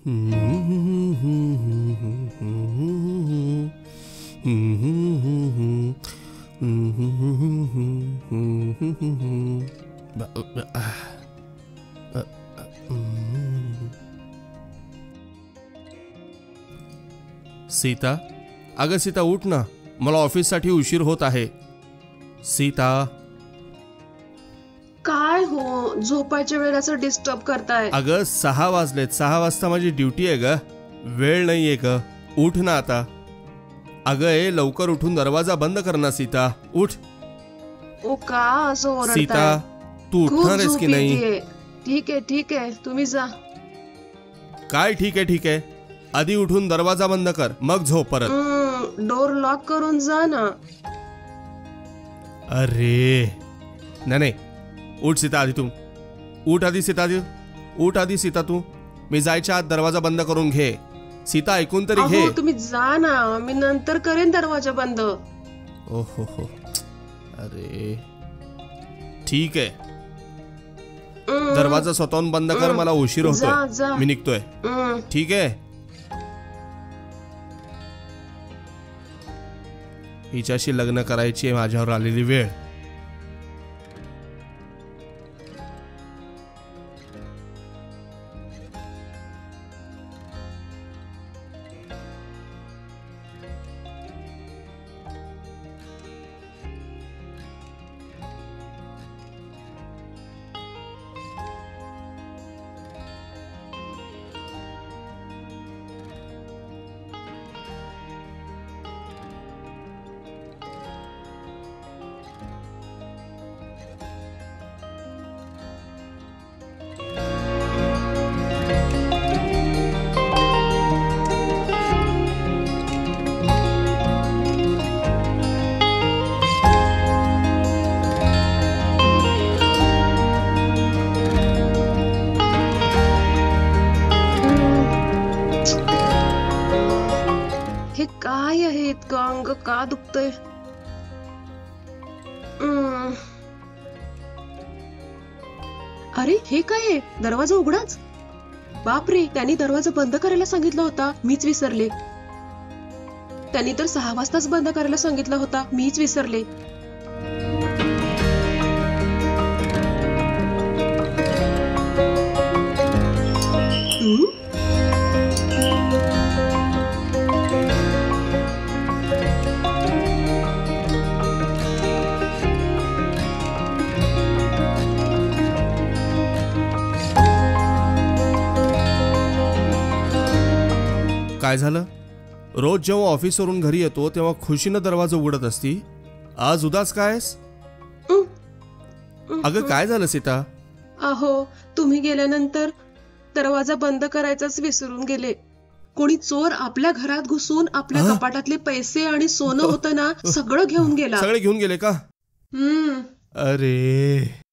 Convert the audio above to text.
सीता, अगं सीता उठ ना, मला ऑफिससाठी उशीर होत आहे. सीता. काय हो, झोपायच्या वेळेला डिस्टर्ब करताय? अगं 6 वाजलेत, 6 वाजता माझी ड्युटी आहे ग, वेळ नाहीये ग, उठ ना आता. अगं लवकर उठून दरवाजा बंद कर ना सीता, उठ. ओ का असं ओरडताय? सीता तू उठणार आहेस की नाही? ठीक आहे तुम्ही जा. काय ठीक आहे, आधी उठून दरवाजा बंद कर, मग झोप परत. डोर लॉक करून जा ना. अरे नाही, उठ सीता आधी तू, उठ आधी सीता तू. मी जायच्या आत दरवाजा बंद करून घे. सीता ऐकून तरी घे. तुम्ही जा ना, मी नंतर करेन दरवाजा बंद. ओहो, अरे ठीक आहे, दरवाजा स्वतःहून बंद कर, मला उशीर होतोय, मी निघतोय. ठीक आहे. हिच्याशी लग्न करायची आहे माझ्यावर आलेली वेळ. काय आहे इतकं, अंग का दुखतंय? अरे हे काय आहे, दरवाजा उघडाच. बापरे, त्यांनी दरवाजा बंद करायला सांगितला होता, मीच विसरले. त्यांनी तर 6 वाजताच बंद करायला सांगितला होता, मीच विसरले. काय झालं? रोज जेव्हा ऑफिसवरून घरी येतो तेव्हा खुशीनं दरवाजा उघडत असती, आज उदास कायस? अगं काय झालं सीता? अहो, तुम्ही गेल्यानंतर दरवाजा बंद करायचाच विसरून गेले. कोणी चोर आपल्या घरात घुसून आपल्या कपाटातले पैसे आणि सोनं होतं ना, सगळं घेऊन गेला. सगळे घेऊन गेले का? अरे